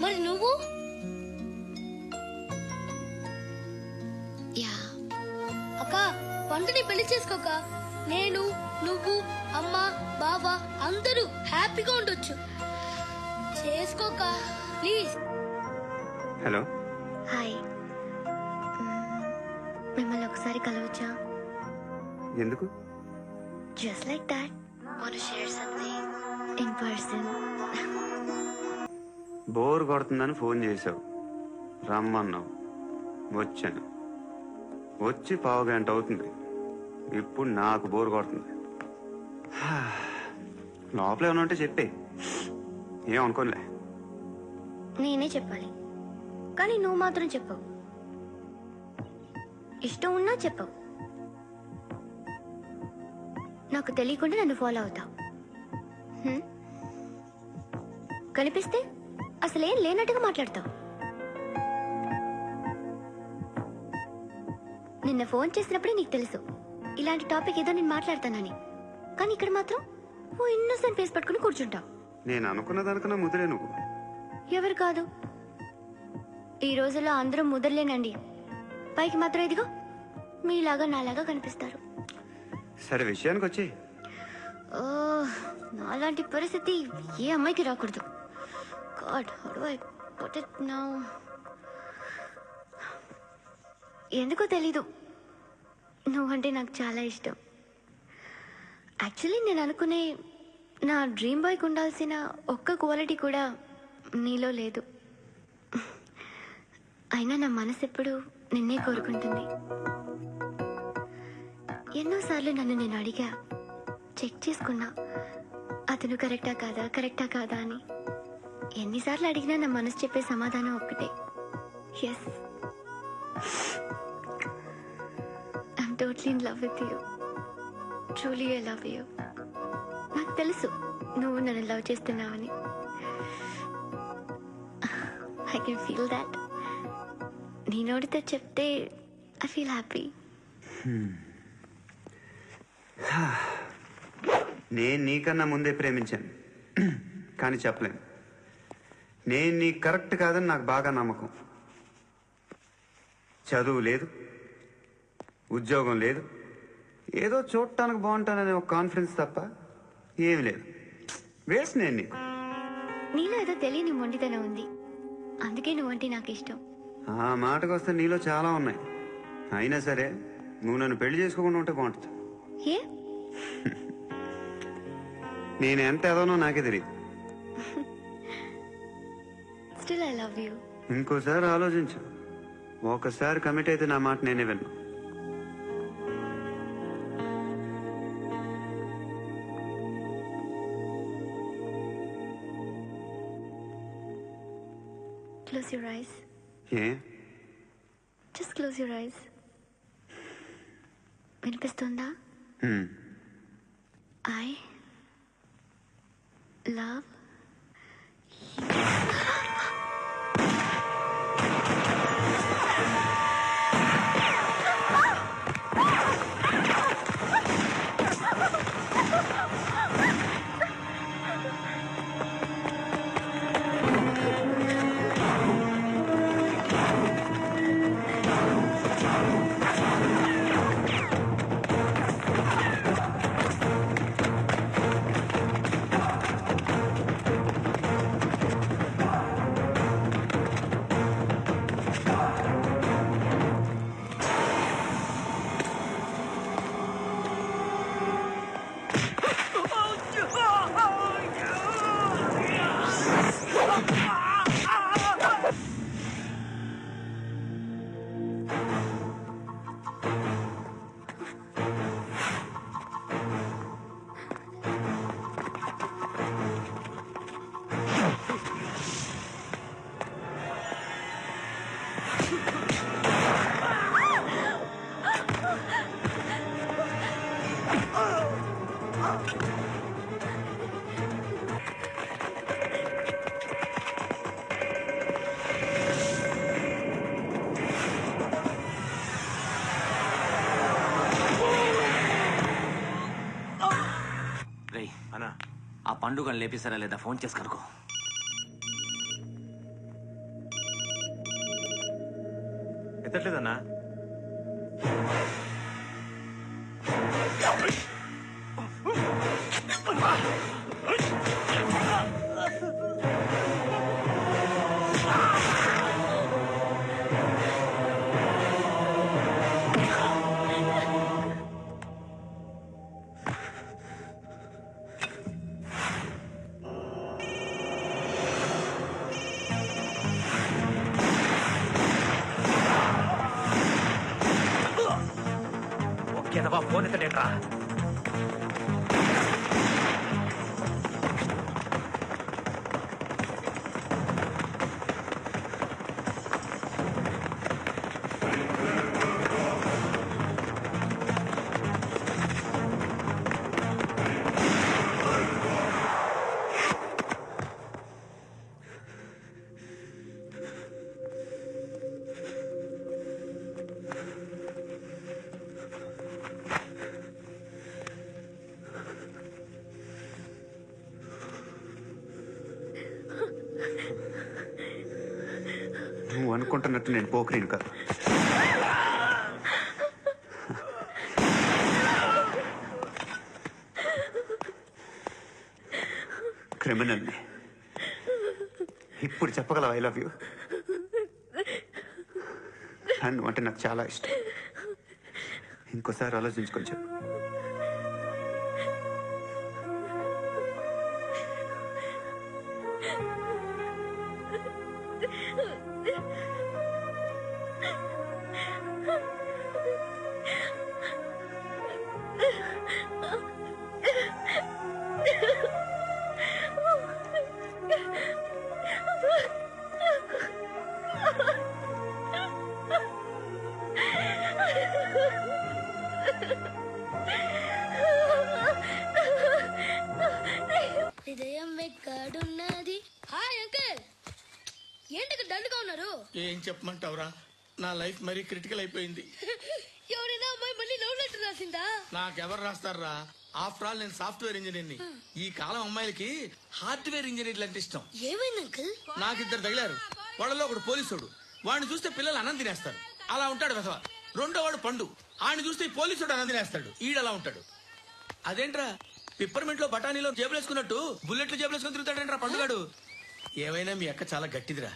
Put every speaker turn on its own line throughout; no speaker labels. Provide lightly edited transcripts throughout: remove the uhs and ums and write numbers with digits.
మరి నువ్వు? అక్క వంటని పెళ్లి చేసుకోక నేను, నువ్వు, అమ్మ, బావ అందరూ హ్యాపీగా ఉండొచ్చు. చేసుకోక ప్లీజ్.
హలో.
హాయ్. మిమ్మల్ని ఒకసారి కలవచ్చా?
ఎందుకు?
Just like that. Want to share something in person.
Bore కొడుతుందని ఫోన్ చేసావు, రమ్మన్నావు, వచ్చాను. వచ్చి పావు గంట అవుతుంది. ఇప్పుడు నాకు బోర్ కొడుతుంది. లోపల ఏమైనా ఉంటే చెప్పే, ఏమనుకోలే.
నేనే చెప్పాలి, కానీ నువ్వు మాత్రం చెప్పవు. ఇష్టం ఉన్నా చెప్పవు. నాకు తెలియకుండా నన్ను ఫాలో అవుతావు. కనిపిస్తే అసలేం లేనట్టుగా మాట్లాడతావు. నిన్న ఫోన్ చేసినప్పుడే నీకు తెలుసు ఇలాంటి టాపిక్ ఏదో నేను మాట్లాడతానని. కానీ ఇక్కడ మాత్రం ఓ ఇన్నోసెంట్ ఫేస్ పట్టుకుని కూర్చుంటావు.
నేను అనుకున్నదానికన్నా ముదిరే నువ్వు.
ఎవరు కాదు, ఈ రోజుల్లో అందరూ ముదరలేనండి. పైకి మాత్రం ఇదిగో మీలాగా నాలాగా కనిపిస్తారు.
సరే విషయానికి వచ్చి.
నాలాంటి పరిస్థితి ఏ అమ్మాయికి రాకూడదు. God, how do I put it now? ఎందుకో తెలీదు, నువ్వంటే నాకు చాలా ఇష్టం. యాక్చువల్లీ నేను అనుకునే నా డ్రీమ్ బాయ్కి ఉండాల్సిన ఒక్క క్వాలిటీ కూడా నీలో లేదు. అయినా నా మనసు ఎప్పుడు నిన్నే కోరుకుంటుంది. ఎన్నోసార్లు నన్ను నేను అడిగా, చెక్ చేసుకున్నా అతను కరెక్టా కాదా అని. ఎన్నిసార్లు అడిగినా నా మనసు చెప్పే సమాధానం ఒక్కటే, yes, I'm totally in love with you. Truly I love you. నాకు తెలుసు నువ్వు నన్ను లవ్ చేస్తున్నావని. I can feel that. నీ నోటితో చెప్తే ఐ ఫీల్ హ్యాపీ.
నేను నీకన్నా ముందే ప్రేమించాను, కానీ చెప్పలేను. నేను నీకు కరెక్ట్ కాదని నాకు బాగా నమ్మకం. చదువు లేదు, ఉద్యోగం లేదు, ఏదో చూడటానికి బాగుంటాననే ఒక కాన్ఫిడెన్స్ తప్ప ఏమి లేదు. వేస్ట్ నేను నీకు.
నీలో ఏదో తెలియని మొండితనం ఉంది, అందుకే నువ్వంటే నాకు ఇష్టం.
ఆ మాటకు వస్తే నీలో చాలా ఉన్నాయి. అయినా సరే నువ్వు నన్ను పెళ్లి చేసుకోకుండా ఉంటే బాగుంటుంది.
ఏ?
నేను ఎంత ఎదవనో నాకే తెలియదు.
Still I love you.
ఇంకోసారి ఆలోచించు. ఒకసారి కమిట్ అయితే నా మాట నేనే విన్నా.
Close your eyes.
A?
Just close your eyes. వినిపిస్తుందా? I love
ఆ పండుగను లేపిస్తారా లేదా ఫోన్ చేసి కనుకో. ఎత్తట్లేదన్నా. ఒకేదవా ఫోన్ ఎత్తడేట్రా?
నువ్వు అనుకుంటున్నట్టు నేను పోకరీని కాదు. క్రిమినల్ని. ఇప్పుడు చెప్పగలవు ఐ లవ్ యూ. నన్ను అంటే నాకు చాలా ఇష్టం. ఇంకోసారి ఆలోచించుకొని చెప్పు.
హృదయం ఎక్కడున్నది? హాయ్ అంకుల్, ఏంటి దండుగా ఉన్నారు?
ఏం చెప్పమంటావురా, నా లైఫ్ మరీ క్రిటికల్ అయిపోయింది.
ఎవరైనా అమ్మాయి మళ్ళీ లవ్ లెటర్ రాసిందా?
నాకెవరు రాస్తారా? ఆఫ్టర్ ఆల్ నేను సాఫ్ట్వేర్ ఇంజనీర్ని. ఈ కాలం అమ్మాయిలకి హార్డ్వేర్ ఇంజనీర్లు అంటే ఇష్టం.
ఏమైంది అంకుల్?
నాకు ఇద్దరు తగిలారు. వాళ్ళలో ఒకడు పోలీసుడు. వాడిని చూస్తే పిల్లలు అన్నం తినేస్తారు, అలా ఉంటాడు వెధవ. రెండో వాడు పండు. ఆయన చూస్తే ఈ పోలీసుడు అన్నం తినేస్తాడు, ఈడలా ఉంటాడు. అదేంట్రా పిప్పర్మెంట్ లో బఠానీలో జేబులేసుకున్నట్టు బుల్లెట్లు జేబులేసుకుని తిరుగుతాడేంట్రా పండుగాడు. ఏమైనా మీ అక్క చాలా గట్టిదిరా.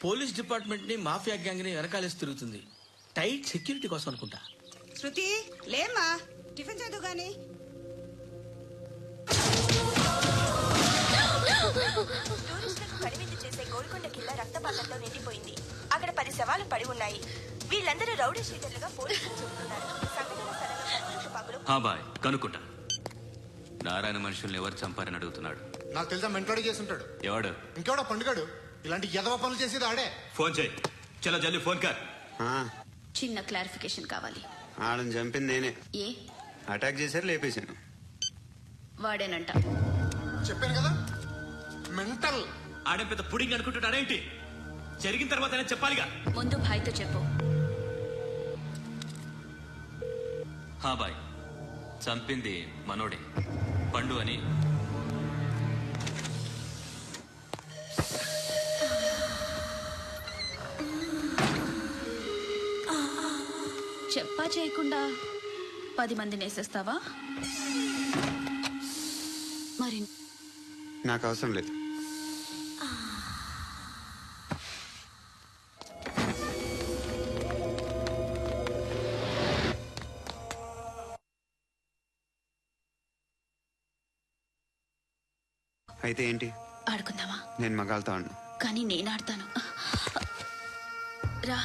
పోలీస్ డిపార్ట్మెంట్ ని మాఫియా గ్యాంగ్ ని వెనకాలేసి తిరుగుతుంది. టైట్ సెక్యూరిటీ కోసం అనుకుంటా.
శృతి లేమ్మా, టిఫిన్ చదువు గాని.
టూరిస్టులకు కనువిందు చేసే గోల్కొండ కిల్లా రక్తపాతంతో నిండిపోయింది. అక్కడ 10 శవాలు పడి ఉన్నాయి. వీళ్ళందరూ రౌడీ షీటర్లుగా పోలీసులు చెబుతున్నారు. సంఘటన స్థలంలో పగులు.
బాయ్ కనుక్కుంటా. నారాయణ మనుషుల్ని ఎవరు చంపారని అడుగుతున్నాడు.
నాకు తెలుసా మెంటోడి చేసి ఉంటాడు.
ఎవడు?
ఇంకెవడో పండుగాడు. ఇలాంటి ఎదవ పనులు చేసేది ఆడే.
ఫోన్ చేయి. చలో జల్దీ ఫోన్ కర్.
చిన్న క్లారిఫికేషన్ కావాలి.
ఆడని చంపింది నేనే.
ఏ?
అటాక్ చేశారు, లేపేశాను.
వాడేనంట.
చెప్పాను కదా మెంటల్.
ఆడే పెద్ద పుడింగ్ అనుకుంటున్నాడేంటి? జరిగిన తర్వాత చెప్పాలిగా.
ముందు భాయ్తో చెప్పు.
బాయ్ చంపింది మనోడే, పండు అని.
చెప్పా చేయకుండా 10 మందిని వేసేస్తావా? మరి
నాకు అవసరం లేదు. అయితే ఏంటి?
ఆడుకుందామా?
నేను మగాళ్ళతో ఆడను.
కానీ నేను ఆడతాను. రా.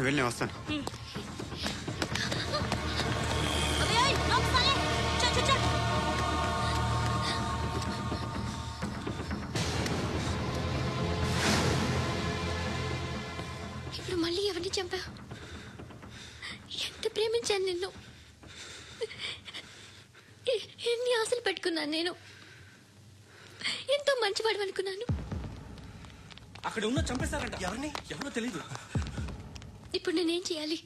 నువ్వు వెళ్ళి నేను వస్తాను.
ఇప్పుడు మళ్ళీ ఎవరిని చంపా? ఎంత ప్రేమించాను నిన్ను, ఎన్ని ఆశలు పెట్టుకున్నాను నేను, ఎంతో మంచివాడు అనుకున్నాను.
అక్కడ ఉన్న చంపేశారంట. ఎవరిని? ఎవరో తెలీదు.
ఇప్పుడు నేనేం చేయాలి?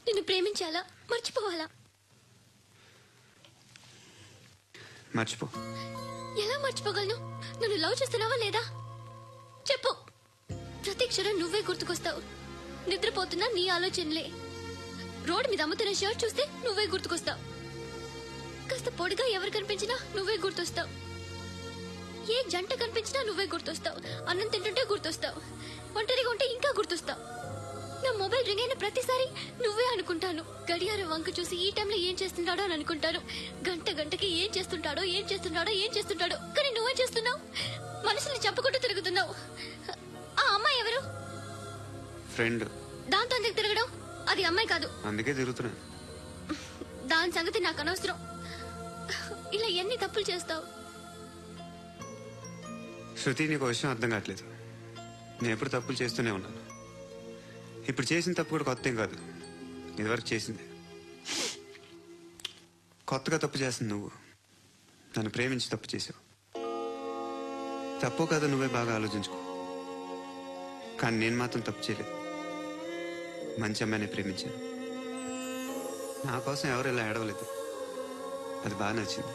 నిన్ను ప్రేమించాలా, మర్చిపోవాలా?
మర్చిపో.
ఎలా మర్చిపోగలను? నన్ను లవ్ చేస్తున్నావా లేదా చెప్పు. ప్రతి క్షణం నువ్వే గుర్తుకొస్తావు. నిద్రపోతున్నా నీ ఆలోచనలే. రోడ్డు మీద అమ్ముతున్న షర్ట్ చూస్తే నువ్వే గుర్తుకొస్తావు. కాస్త పొడిగా ఎవరు కనిపించినా నువ్వే గుర్తొస్తావు. ఏ జంట కనిపించినా నువ్వే గుర్తొస్తావు. అన్నం తింటుంటే గుర్తొస్తావు. ఒంటరిగా ఉంటే ఇంకా గుర్తొస్తావు. నా మొబైల్ రింగ్ అయిన ప్రతిసారి నువ్వే అనుకుంటాను. గడియారం వంక చూసి ఈ టైంలో ఏం చేస్తున్నాడో అని అనుకుంటాను. గంట గంటకి ఏం చేస్తుంటాడో. కానీ నువ్వే చేస్తున్నావు. మనసుని చంపుకుంటూ తిరుగుతున్నావు. ఆ అమ్మాయి ఎవరు?
ఫ్రెండ్.
దాంతో ఎందుకు తిరగడం? అది అమ్మాయి కాదు.
అందుకే తిరుగుతున్నా.
దాని సంగతి నాకు అనవసరం. ఇలా ఎన్ని తప్పులు చేస్తావు?
శృతి, నీకు విషయం అర్థం కావట్లేదు. నేను ఎప్పుడు తప్పులు చేస్తూనే ఉన్నాను. ఇప్పుడు చేసిన తప్పు కూడా కొత్త ఏం కాదు, ఇదివరకు చేసింది. కొత్తగా తప్పు చేస్తుంది నువ్వు. నన్ను ప్రేమించి తప్పు చేసావు. తప్పు కదా నువ్వే బాగా ఆలోచించుకో. కానీ నేను మాత్రం తప్పు చేయలేదు. మంచి అమ్మాయిని ప్రేమించాను. నా కోసం ఎవరు ఇలా ఏడవలేదు. అది బాగా నచ్చింది.